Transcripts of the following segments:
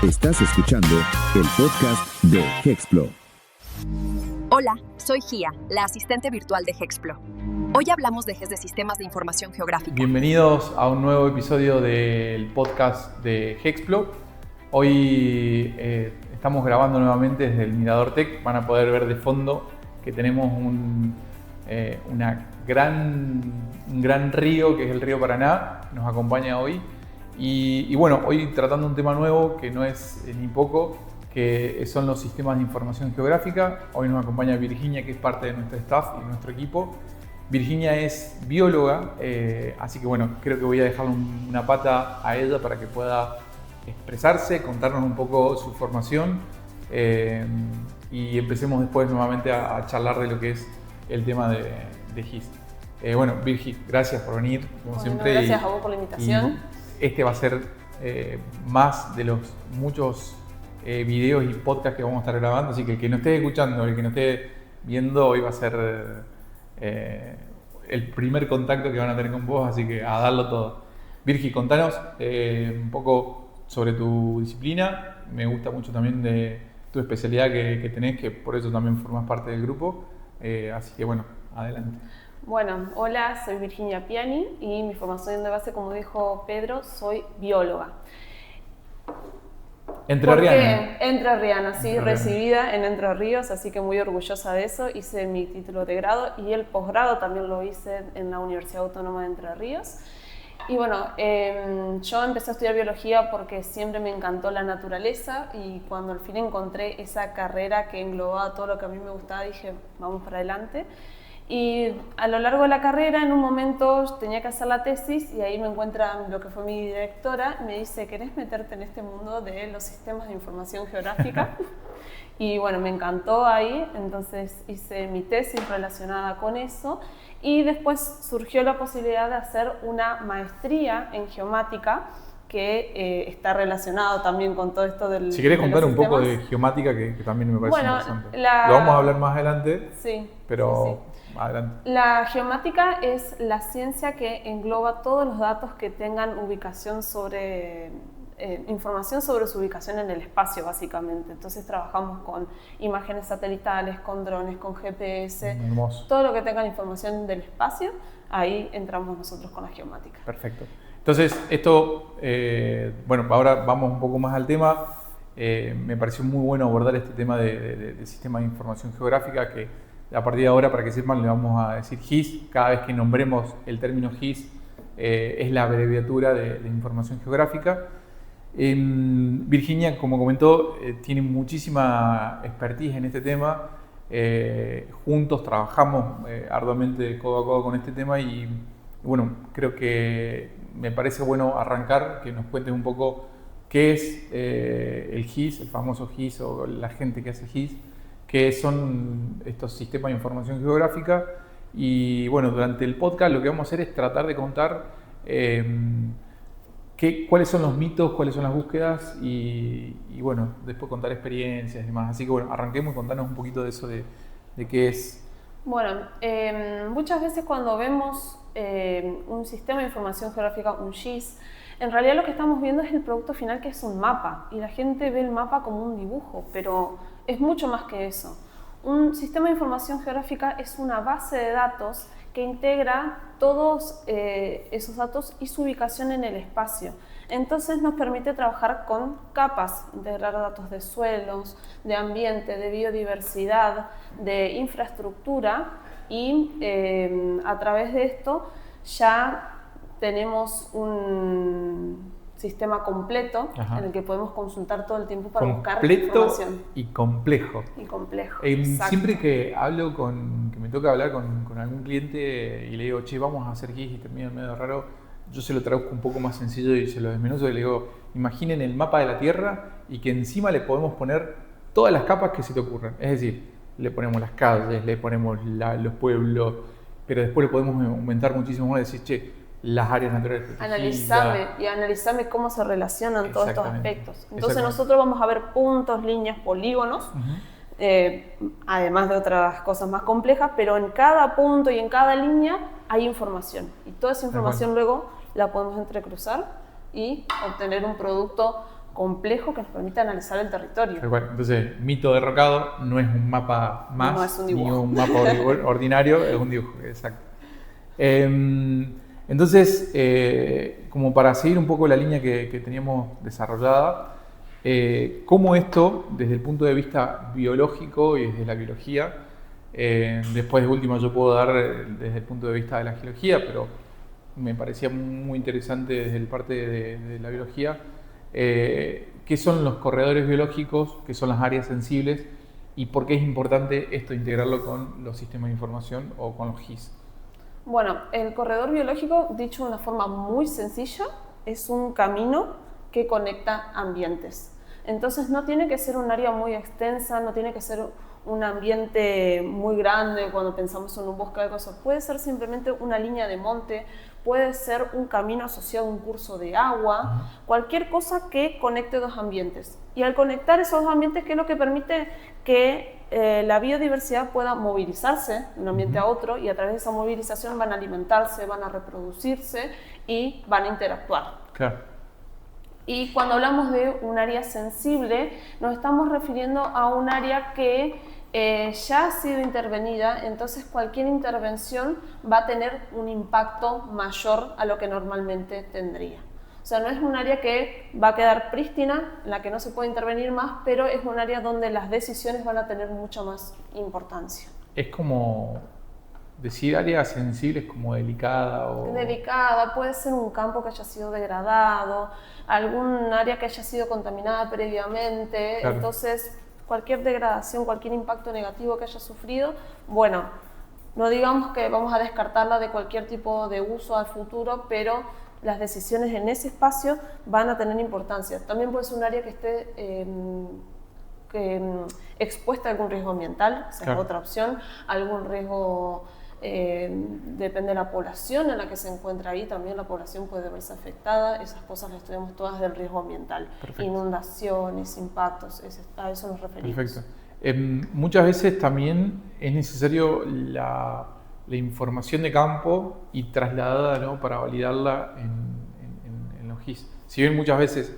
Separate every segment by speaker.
Speaker 1: Estás escuchando el podcast de Hexplo.
Speaker 2: Hola, soy Gia, la asistente virtual de Hexplo. Hoy hablamos de GES de Sistemas de Información Geográfica.
Speaker 3: Bienvenidos a un nuevo episodio del podcast de Hexplo. Hoy estamos grabando nuevamente desde el Mirador Tech. Van a poder ver de fondo que tenemos un gran río, que es el río Paraná, nos acompaña hoy. Y bueno, hoy tratando un tema nuevo que no es ni poco, que son los sistemas de información geográfica. Hoy nos acompaña Virginia, que es parte de nuestro staff y nuestro equipo. Virginia es bióloga, así que bueno, creo que voy a dejarle una pata a ella para que pueda expresarse, contarnos un poco su formación y empecemos después nuevamente a charlar de lo que es el tema de GIS. Bueno, Virgi, gracias por venir, como siempre.
Speaker 4: Gracias a vos por la invitación.
Speaker 3: Este va a ser más de los muchos videos y podcasts que vamos a estar grabando, así que el que no esté escuchando, el que no esté viendo, hoy va a ser el primer contacto que van a tener con vos, así que a darlo todo. Virgi, contanos un poco sobre tu disciplina. Me gusta mucho también de tu especialidad que tenés, que por eso también formas parte del grupo, así que bueno, adelante.
Speaker 4: Bueno, hola, soy Virginia Piani y mi formación de base, como dijo Pedro, soy bióloga.
Speaker 3: Entrerriana.
Speaker 4: Entrerriana, sí, recibida en Entre Ríos, así que muy orgullosa de eso. Hice mi título de grado y el posgrado también lo hice en la Universidad Autónoma de Entre Ríos. Y bueno, yo empecé a estudiar biología porque siempre me encantó la naturaleza y cuando al fin encontré esa carrera que englobaba todo lo que a mí me gustaba, dije, vamos para adelante. Y a lo largo de la carrera, en un momento tenía que hacer la tesis y ahí me encuentra lo que fue mi directora y me dice, ¿querés meterte en este mundo de los sistemas de información geográfica? Y bueno, me encantó ahí, entonces hice mi tesis relacionada con eso y después surgió la posibilidad de hacer una maestría en geomática que está relacionado también con todo esto del...
Speaker 3: Si querés contar un poco de geomática, que también me parece interesante. Lo vamos a hablar más adelante,
Speaker 4: sí,
Speaker 3: pero
Speaker 4: sí.
Speaker 3: Adelante.
Speaker 4: La geomática es la ciencia que engloba todos los datos que tengan ubicación sobre... información sobre su ubicación en el espacio, básicamente. Entonces trabajamos con imágenes satelitales, con drones, con GPS,
Speaker 3: hermoso.
Speaker 4: Todo lo que tenga información del espacio, ahí entramos nosotros con la geomática.
Speaker 3: Perfecto. Entonces, esto, bueno, ahora vamos un poco más al tema. Me pareció muy bueno abordar este tema de sistemas de información geográfica, que a partir de ahora, para que sepan, le vamos a decir GIS. Cada vez que nombremos el término GIS, es la abreviatura de información geográfica. Virginia, como comentó, tiene muchísima expertise en este tema. Juntos trabajamos arduamente codo a codo con este tema y bueno, creo que me parece bueno arrancar, que nos cuentes un poco qué es el GIS, el famoso GIS o la gente que hace GIS, qué son estos sistemas de información geográfica. Y bueno, durante el podcast lo que vamos a hacer es tratar de contar cuáles son los mitos, cuáles son las búsquedas y bueno, después contar experiencias y demás. Así que bueno, arranquemos y contanos un poquito de eso de qué es.
Speaker 4: Bueno, muchas veces cuando vemos un sistema de información geográfica, un GIS, en realidad lo que estamos viendo es el producto final, que es un mapa, y la gente ve el mapa como un dibujo, pero es mucho más que eso. Un sistema de información geográfica es una base de datos que integra todos esos datos y su ubicación en el espacio. Entonces nos permite trabajar con capas, integrar datos de suelos, de ambiente, de biodiversidad, de infraestructura y a través de esto ya tenemos un sistema completo. Ajá. En el que podemos consultar todo el tiempo para buscar información.
Speaker 3: Y complejo.
Speaker 4: Y complejo.
Speaker 3: Siempre que me toca hablar con algún cliente y le digo, che, vamos a hacer GIS y termina medio raro, yo se lo traduzco un poco más sencillo y se lo desmenuzo y le digo, imaginen el mapa de la Tierra y que encima le podemos poner todas las capas que se te ocurran. Es decir, le ponemos las calles, le ponemos los pueblos, pero después le podemos aumentar muchísimo más y decir, che, las áreas naturales protegidas.
Speaker 4: Analizame cómo se relacionan todos estos aspectos. Entonces nosotros vamos a ver puntos, líneas, polígonos, además de otras cosas más complejas, pero en cada punto y en cada línea hay información. Y toda esa información luego la podemos entrecruzar y obtener un producto complejo que nos permite analizar el territorio.
Speaker 3: Entonces, mito derrocado no es un mapa más,
Speaker 4: no es un
Speaker 3: ni
Speaker 4: dibujo.
Speaker 3: un mapa ordinario, es un dibujo, exacto. Entonces, como para seguir un poco la línea que teníamos desarrollada, cómo esto, desde el punto de vista biológico y desde la biología, después de última yo puedo dar desde el punto de vista de la geología, pero me parecía muy interesante desde el parte de la biología, qué son los corredores biológicos, qué son las áreas sensibles y por qué es importante esto integrarlo con los sistemas de información o con los GIS.
Speaker 4: Bueno, el corredor biológico, dicho de una forma muy sencilla, es un camino que conecta ambientes. Entonces no tiene que ser un área muy extensa, no tiene que ser un ambiente muy grande cuando pensamos en un bosque de cosas. Puede ser simplemente una línea de monte, puede ser un camino asociado a un curso de agua, cualquier cosa que conecte dos ambientes. Y al conectar esos dos ambientes, ¿qué es lo que permite? Que la biodiversidad pueda movilizarse de un ambiente a otro y a través de esa movilización van a alimentarse, van a reproducirse y van a interactuar.
Speaker 3: Claro.
Speaker 4: Y cuando hablamos de un área sensible, nos estamos refiriendo a un área que ya ha sido intervenida, entonces cualquier intervención va a tener un impacto mayor a lo que normalmente tendría. O sea, no es un área que va a quedar prístina, en la que no se puede intervenir más, pero es un área donde las decisiones van a tener mucha más importancia.
Speaker 3: Es como decir área sensible, es como delicada o...
Speaker 4: Delicada, puede ser un campo que haya sido degradado, algún área que haya sido contaminada previamente,
Speaker 3: Claro.
Speaker 4: Entonces cualquier degradación, cualquier impacto negativo que haya sufrido, bueno, no digamos que vamos a descartarla de cualquier tipo de uso al futuro, pero las decisiones en ese espacio van a tener importancia. También puede ser un área que esté expuesta a algún riesgo ambiental, esa
Speaker 3: Claro.
Speaker 4: es otra opción, algún riesgo, depende de la población en la que se encuentra ahí, también la población puede verse afectada, esas cosas las estudiamos todas del riesgo ambiental,
Speaker 3: Perfecto.
Speaker 4: Inundaciones, impactos, a eso nos referimos.
Speaker 3: Perfecto. Muchas veces también es necesario la información de campo y trasladada, ¿no?, para validarla en los GIS. Si bien muchas veces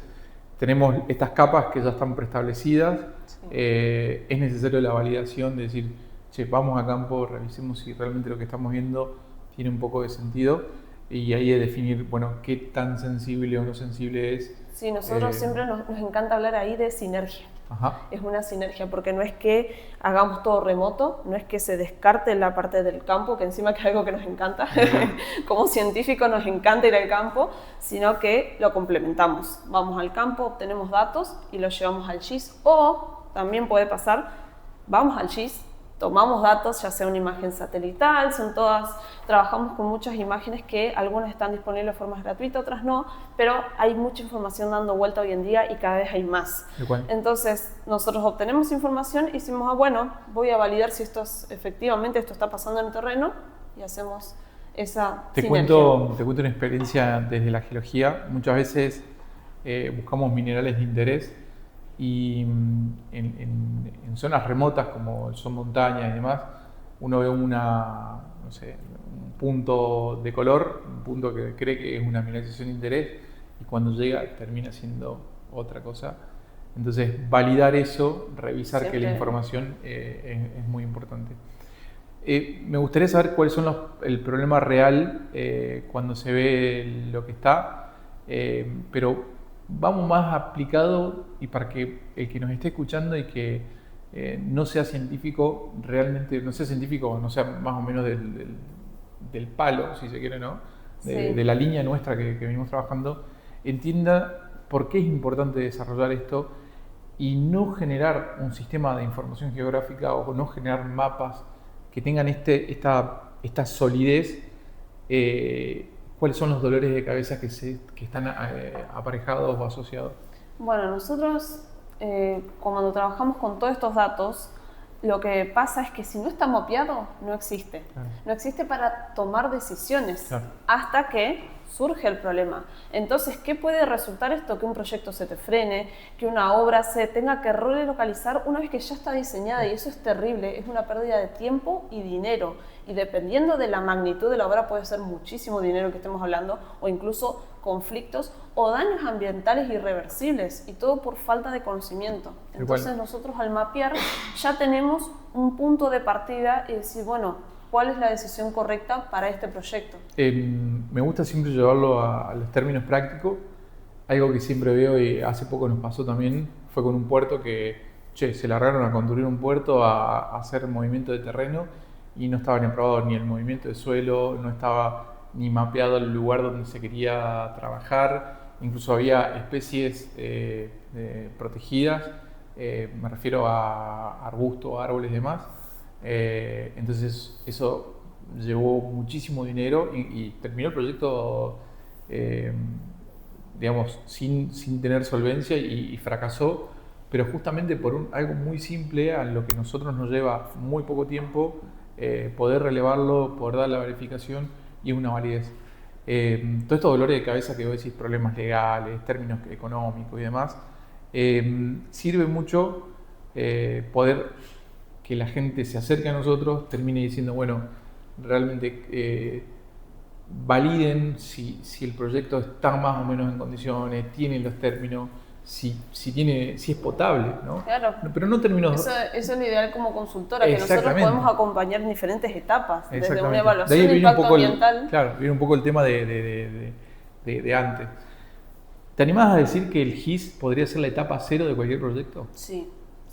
Speaker 3: tenemos estas capas que ya están preestablecidas,
Speaker 4: Sí.
Speaker 3: Es necesario la validación de decir, che, vamos a campo, revisemos si realmente lo que estamos viendo tiene un poco de sentido y ahí de definir, bueno, qué tan sensible o no sensible es.
Speaker 4: Sí, nosotros siempre nos encanta hablar ahí de sinergia.
Speaker 3: Ajá.
Speaker 4: Es una sinergia, porque no es que hagamos todo remoto, no es que se descarte la parte del campo, que encima que es algo que nos encanta, como científicos nos encanta ir al campo, sino que lo complementamos. Vamos al campo, obtenemos datos y los llevamos al GIS, o también puede pasar, vamos al GIS, tomamos datos, ya sea una imagen satelital, son todas, trabajamos con muchas imágenes que algunas están disponibles de forma gratuita, otras no, pero hay mucha información dando vuelta hoy en día y cada vez hay más. Entonces, nosotros obtenemos información y decimos, bueno, voy a validar si efectivamente esto está pasando en el terreno y hacemos esa
Speaker 3: Te
Speaker 4: sinergia.
Speaker 3: cuento una experiencia desde la geología. Muchas veces buscamos minerales de interés y en zonas remotas como son montañas y demás, uno ve un punto de color, un punto que cree que es una mineralización de interés y cuando llega termina siendo otra cosa. Entonces, validar eso, revisar
Speaker 4: Siempre.
Speaker 3: que la información es muy importante. Me gustaría saber cuáles son el problema real cuando se ve lo que está, pero vamos más aplicado y para que el que nos esté escuchando y que no sea científico, realmente no sea científico, no sea más o menos del palo, si se quiere, ¿no? De la línea nuestra que venimos trabajando, entienda por qué es importante desarrollar esto y no generar un sistema de información geográfica o no generar mapas que tengan esta solidez. ¿Cuáles son los dolores de cabeza que están aparejados o asociados?
Speaker 4: Bueno, nosotros cuando trabajamos con todos estos datos, lo que pasa es que si no está mapeado, no existe.
Speaker 3: Claro.
Speaker 4: No existe para tomar decisiones,
Speaker 3: Claro.
Speaker 4: hasta que surge el problema. Entonces, ¿qué puede resultar esto? Que un proyecto se te frene, que una obra se tenga que relocalizar una vez que ya está diseñada, y eso es terrible, es una pérdida de tiempo y dinero. Y dependiendo de la magnitud de la obra puede ser muchísimo dinero que estemos hablando, o incluso conflictos o daños ambientales irreversibles, y todo por falta de conocimiento. Entonces nosotros al mapear ya tenemos un punto de partida y decir, bueno, ¿cuál es la decisión correcta para este proyecto?
Speaker 3: Me gusta siempre llevarlo a los términos prácticos. Algo que siempre veo, y hace poco nos pasó también, fue con un puerto que se largaron a construir un puerto, a hacer movimiento de terreno, y no estaba ni aprobado ni el movimiento de suelo, no estaba ni mapeado el lugar donde se quería trabajar, incluso había especies protegidas, me refiero a arbustos, árboles y demás. Entonces eso llevó muchísimo dinero y terminó el proyecto digamos sin tener solvencia y fracasó, pero justamente por algo muy simple, a lo que nosotros nos lleva muy poco tiempo poder relevarlo, poder dar la verificación, y es una validez. Todos estos dolores de cabeza que vos decís, problemas legales, términos económicos y demás, sirve mucho poder que la gente se acerque a nosotros, termine diciendo, bueno, realmente validen si el proyecto está más o menos en condiciones, tiene los términos, si es potable, ¿no?
Speaker 4: Claro.
Speaker 3: Pero no términos...
Speaker 4: Eso es lo ideal como consultora, que nosotros podemos acompañar en diferentes etapas, desde una evaluación
Speaker 3: de
Speaker 4: de impacto ambiental.
Speaker 3: Claro, viene un poco el tema de antes. ¿Te animás a decir que el GIS podría ser la etapa cero de cualquier proyecto?
Speaker 4: Sí,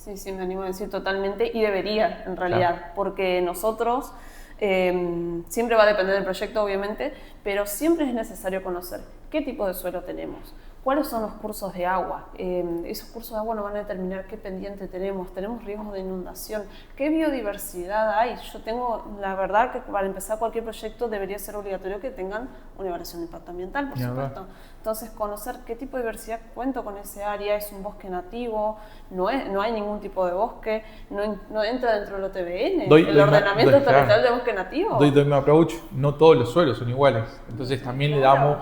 Speaker 4: me animo a decir totalmente, y debería en realidad, porque nosotros, siempre va a depender del proyecto obviamente, pero siempre es necesario conocer qué tipo de suelo tenemos, cuáles son los cursos de agua. Esos cursos de agua nos van a determinar qué pendiente tenemos riesgos de inundación, qué biodiversidad hay. Yo tengo, la verdad que para empezar cualquier proyecto debería ser obligatorio que tengan una evaluación de impacto ambiental, por supuesto. Entonces, conocer qué tipo de diversidad cuento con ese área, es un bosque nativo, no hay ningún tipo de bosque, no entra dentro del OTBN, el ordenamiento territorial de bosque nativo.
Speaker 3: Doy mi approach, no todos los suelos son iguales, entonces también le damos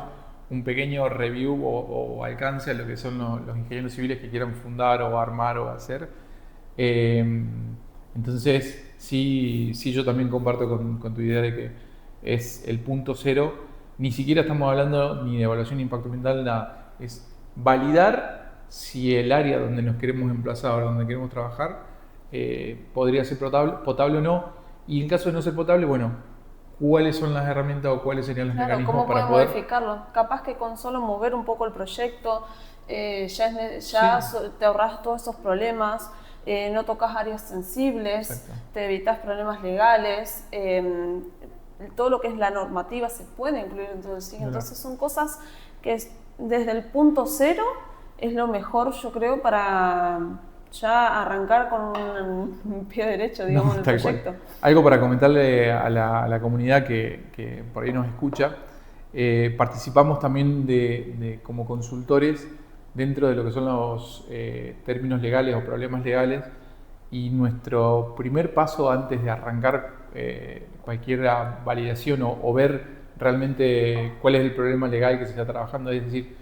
Speaker 3: un pequeño review o alcance a lo que son los ingenieros civiles que quieran fundar o armar o hacer. Entonces, sí, yo también comparto con tu idea de que es el punto cero. Ni siquiera estamos hablando ni de evaluación de impacto ambiental, nada. Es validar si el área donde nos queremos emplazar o donde queremos trabajar podría ser potable o no. Y en caso de no ser potable, bueno, ¿cuáles son las herramientas o cuáles serían los mecanismos
Speaker 4: ¿cómo
Speaker 3: para
Speaker 4: poder
Speaker 3: poder
Speaker 4: modificarlo? Capaz que con solo mover un poco el proyecto ya te ahorras todos esos problemas, no tocas áreas sensibles. Exacto. Te evitas problemas legales, todo lo que es la normativa se puede incluir dentro del SIG. Entonces son cosas que desde el punto cero es lo mejor, yo creo, para ya arrancar con un pie derecho, digamos, en el proyecto.
Speaker 3: Cual. Algo para comentarle a la comunidad que por ahí nos escucha. Participamos también como consultores dentro de lo que son los términos legales o problemas legales, y nuestro primer paso antes de arrancar cualquier validación o ver realmente cuál es el problema legal que se está trabajando es decir,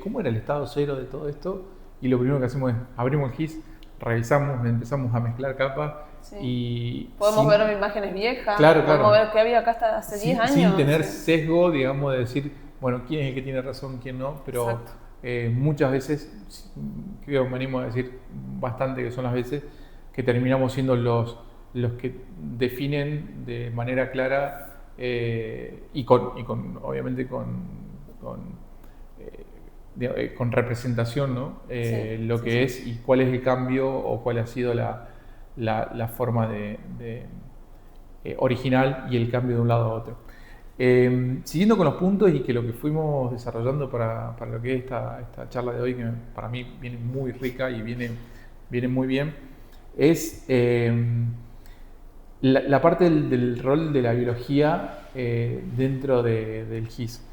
Speaker 3: ¿cómo era el estado cero de todo esto? Y lo primero que hacemos es abrimos el GIS, revisamos, empezamos a mezclar capas y...
Speaker 4: Podemos ver imágenes viejas,
Speaker 3: podemos
Speaker 4: ver qué había acá hasta hace 10 años.
Speaker 3: Sin tener sesgo, digamos, de decir, bueno, quién es el que tiene razón, quién no, pero muchas veces, creo que me animo a decir bastante que son las veces que terminamos siendo los que definen de manera clara y obviamente con representación, ¿no? Lo que es y cuál es el cambio o cuál ha sido la forma original y el cambio de un lado a otro. Siguiendo con los puntos y que lo que fuimos desarrollando para lo que es esta charla de hoy, que para mí viene muy rica y viene muy bien, es la parte del rol de la biología dentro del GIS.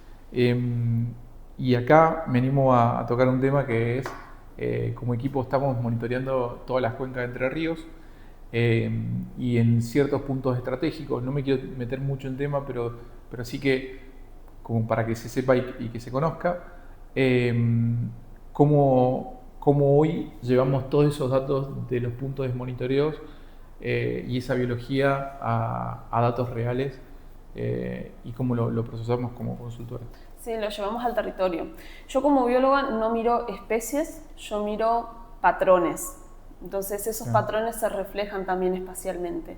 Speaker 3: Y acá me animo a tocar un tema que es, como equipo estamos monitoreando todas las cuencas de Entre Ríos y en ciertos puntos estratégicos. No me quiero meter mucho en tema, pero sí que como para que se sepa y que se conozca, cómo hoy llevamos todos esos datos de los puntos de monitoreos y esa biología a datos reales y cómo lo procesamos como consultores.
Speaker 4: Sí, lo llevamos al territorio. Yo como bióloga no miro especies, yo miro patrones. Entonces esos patrones se reflejan también espacialmente.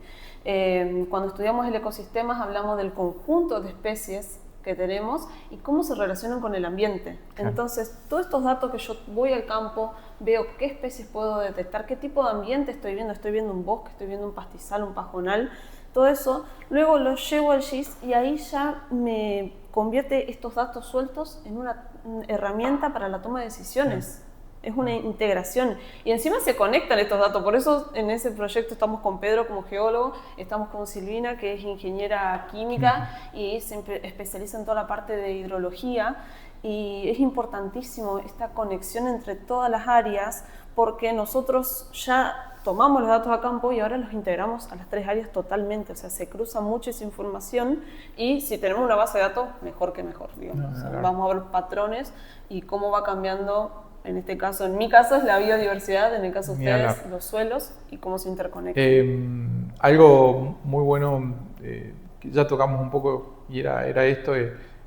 Speaker 4: Cuando estudiamos el ecosistema hablamos del conjunto de especies que tenemos y cómo se relacionan con el ambiente. Entonces, todos estos datos que yo voy al campo, veo qué especies puedo detectar, qué tipo de ambiente estoy viendo un bosque, estoy viendo un pastizal, un pajonal, todo eso, luego lo llevo al GIS y ahí ya me convierte estos datos sueltos en una herramienta para la toma de decisiones. Es una integración y encima se conectan estos datos, por eso en ese proyecto estamos con Pedro como geólogo, estamos con Silvina que es ingeniera química y se especializa en toda la parte de hidrología y es importantísimo esta conexión entre todas las áreas porque nosotros ya tomamos los datos a campo y ahora los integramos a las 3 áreas totalmente, o sea, se cruza mucho esa información y si tenemos una base de datos, mejor que mejor, digamos. O sea, vamos a ver patrones y cómo va cambiando. En este caso, en mi caso es la biodiversidad, en el caso de ustedes los suelos y cómo se interconectan.
Speaker 3: Algo muy bueno que ya tocamos un poco y era esto,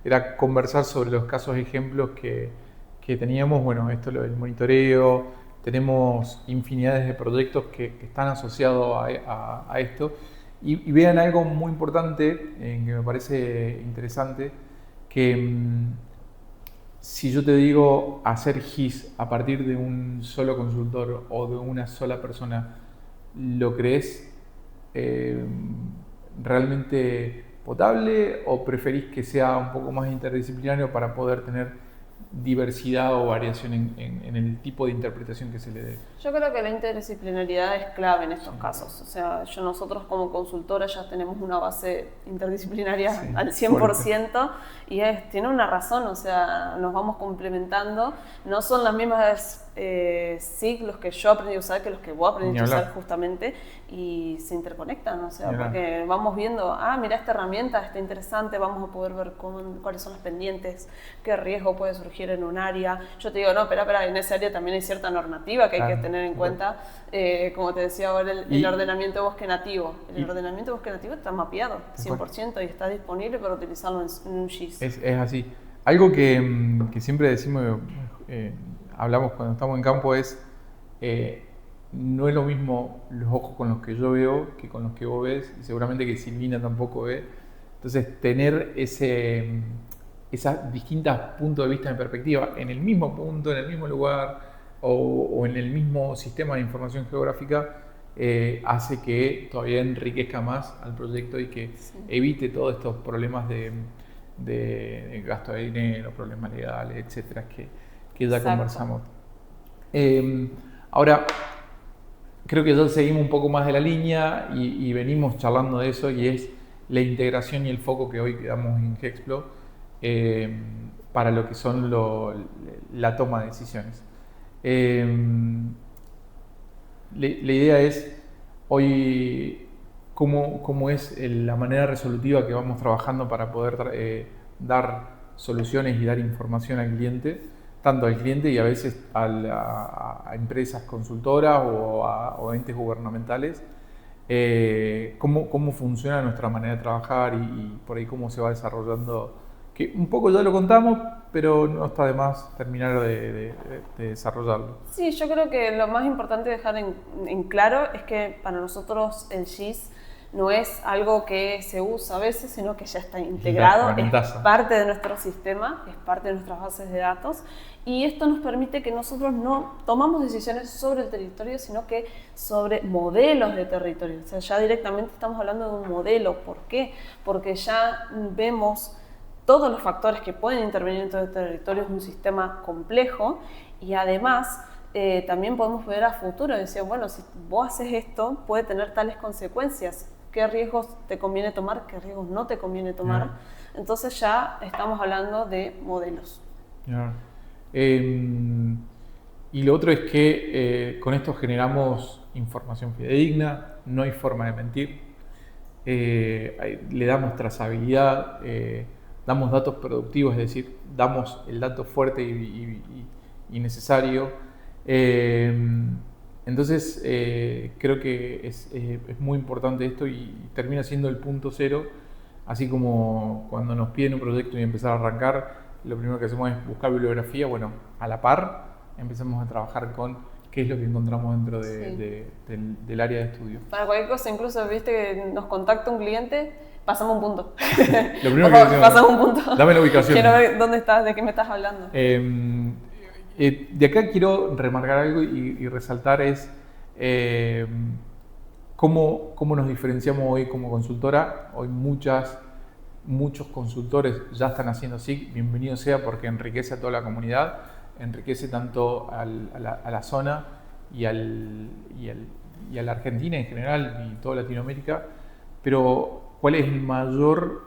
Speaker 3: era conversar sobre los casos ejemplos que teníamos. Bueno, esto lo del monitoreo, tenemos infinidades de proyectos que están asociados a esto y vean algo muy importante que me parece interesante, que si yo te digo hacer GIS a partir de un solo consultor o de una sola persona, ¿lo crees realmente potable o preferís que sea un poco más interdisciplinario para poder tener diversidad o variación en el tipo de interpretación que se le dé?
Speaker 4: Yo creo que la interdisciplinaridad es clave en estos casos. O sea, nosotros como consultora ya tenemos una base interdisciplinaria al 100% y tiene una razón, o sea, nos vamos complementando. No son las mismas SIG los que yo aprendí a usar que los que vos aprendiste a usar justamente y se interconectan, o sea, porque vamos viendo, mira esta herramienta está interesante, vamos a poder ver cuáles son los pendientes, qué riesgo puede surgir en un área. Yo te digo, no, espera, en esa área también hay cierta normativa que hay que tener en cuenta, como te decía ahora, el ordenamiento de bosque nativo. El ordenamiento de bosque nativo está mapeado 100% y está disponible para utilizarlo en un GIS.
Speaker 3: Es así. Algo que siempre decimos, hablamos cuando estamos en campo es, no es lo mismo los ojos con los que yo veo que con los que vos ves, y seguramente que Silvina tampoco ve. Entonces, tener esas distintas puntos de vista en perspectiva en el mismo punto, en el mismo lugar o en el mismo sistema de información geográfica hace que todavía enriquezca más al proyecto y que evite todos estos problemas de gasto de dinero, problemas legales, etcétera, que ya conversamos. Ahora, creo que ya seguimos un poco más de la línea y venimos charlando de eso, y es la integración y el foco que hoy damos en Hexplo para lo que son la toma de decisiones. La idea es hoy cómo es la manera resolutiva que vamos trabajando para poder dar soluciones y dar información al cliente, tanto al cliente y a veces a empresas consultoras o a entes gubernamentales, cómo funciona nuestra manera de trabajar y por ahí cómo se va desarrollando, que un poco ya lo contamos, pero no está de más terminar de desarrollarlo.
Speaker 4: Sí, yo creo que lo más importante dejar en claro es que para nosotros el GIS no es algo que se usa a veces, sino que ya está integrado, es parte de nuestro sistema, es parte de nuestras bases de datos, y esto nos permite que nosotros no tomamos decisiones sobre el territorio, sino que sobre modelos de territorio. O sea, ya directamente estamos hablando de un modelo. ¿Por qué? Porque ya vemos todos los factores que pueden intervenir en todo el territorio. Es un sistema complejo y además también podemos ver a futuro y decir, bueno, si vos haces esto, puede tener tales consecuencias. ¿Qué riesgos te conviene tomar? ¿Qué riesgos no te conviene tomar? Entonces ya estamos hablando de modelos.
Speaker 3: Y lo otro es que con esto generamos información fidedigna, no hay forma de mentir, le damos trazabilidad, damos datos productivos, es decir, damos el dato fuerte y necesario. Entonces, creo que es muy importante esto y termina siendo el punto cero, así como cuando nos piden un proyecto y empezar a arrancar, lo primero que hacemos es buscar bibliografía. Bueno, a la par empezamos a trabajar con qué es lo que encontramos dentro del área de estudio.
Speaker 4: Para cualquier cosa, incluso, viste que nos contacta un cliente, pasamos un punto.
Speaker 3: Lo primero que decimos,
Speaker 4: pasamos un punto.
Speaker 3: Dame la ubicación.
Speaker 4: Quiero ver dónde estás, de qué me estás hablando.
Speaker 3: De acá quiero remarcar algo y resaltar es cómo nos diferenciamos hoy como consultora. Hoy muchos consultores ya están haciendo SIG, bienvenido sea, porque enriquece a toda la comunidad, enriquece tanto a la zona y a la Argentina en general y toda Latinoamérica. Pero ¿cuál es el mayor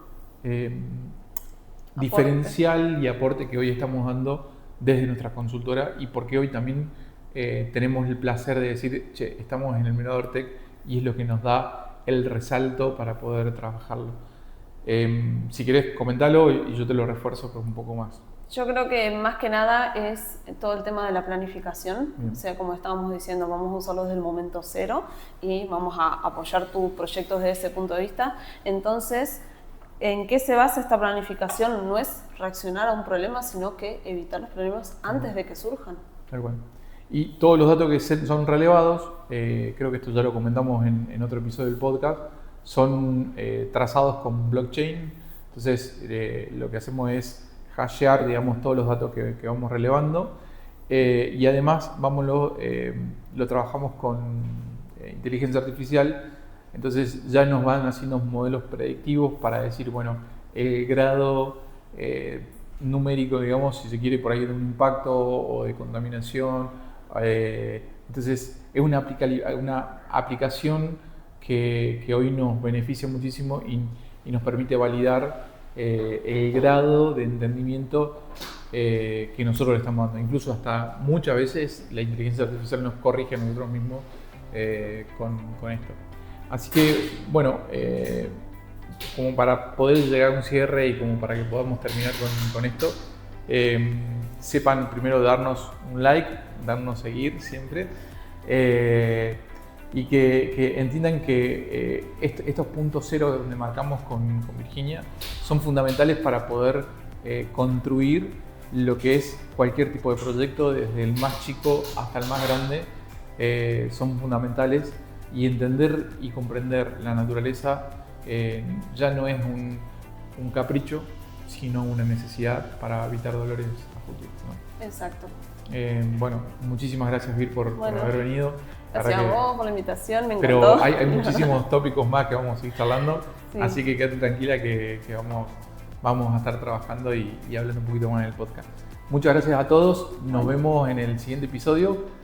Speaker 3: diferencial y aporte que hoy estamos dando desde nuestra consultora, y porque hoy también tenemos el placer de decir, che, estamos en el Mirador Tech y es lo que nos da el resalto para poder trabajarlo? Si querés, comentalo y yo te lo refuerzo un poco más.
Speaker 4: Yo creo que más que nada es todo el tema de la planificación.
Speaker 3: Bien.
Speaker 4: O sea, como estábamos diciendo, vamos a usarlo desde el momento cero y vamos a apoyar tus proyectos desde ese punto de vista. Entonces, ¿en qué se basa esta planificación? No es reaccionar a un problema, sino que evitar los problemas antes de que surjan.
Speaker 3: Tal cual. Y todos los datos que son relevados, creo que esto ya lo comentamos en otro episodio del podcast, son trazados con blockchain. Entonces, lo que hacemos es hashear, digamos, todos los datos que vamos relevando, y además lo trabajamos con inteligencia artificial. Entonces ya nos van haciendo modelos predictivos para decir, bueno, el grado numérico, digamos, si se quiere, por ahí de un impacto o de contaminación. Entonces es una aplicación que hoy nos beneficia muchísimo y nos permite validar el grado de entendimiento que nosotros le estamos dando. Incluso hasta muchas veces la inteligencia artificial nos corrige a nosotros mismos con esto. Así que, bueno, como para poder llegar a un cierre y como para que podamos terminar con esto, sepan primero darnos un like, darnos seguir siempre, y que entiendan que estos puntos cero donde marcamos con Virginia son fundamentales para poder construir lo que es cualquier tipo de proyecto, desde el más chico hasta el más grande. Son fundamentales, y entender y comprender la naturaleza ya no es un capricho, sino una necesidad para evitar dolores a futuro, ¿no?
Speaker 4: Exacto.
Speaker 3: Bueno, muchísimas gracias, Vir, por haber venido.
Speaker 4: Gracias a vos por la invitación, me encantó.
Speaker 3: Pero hay muchísimos tópicos más que vamos a ir charlando,
Speaker 4: sí.
Speaker 3: Así que quédate tranquila que vamos a estar trabajando y hablando un poquito más en el podcast. Muchas gracias a todos, nos vemos en el siguiente episodio.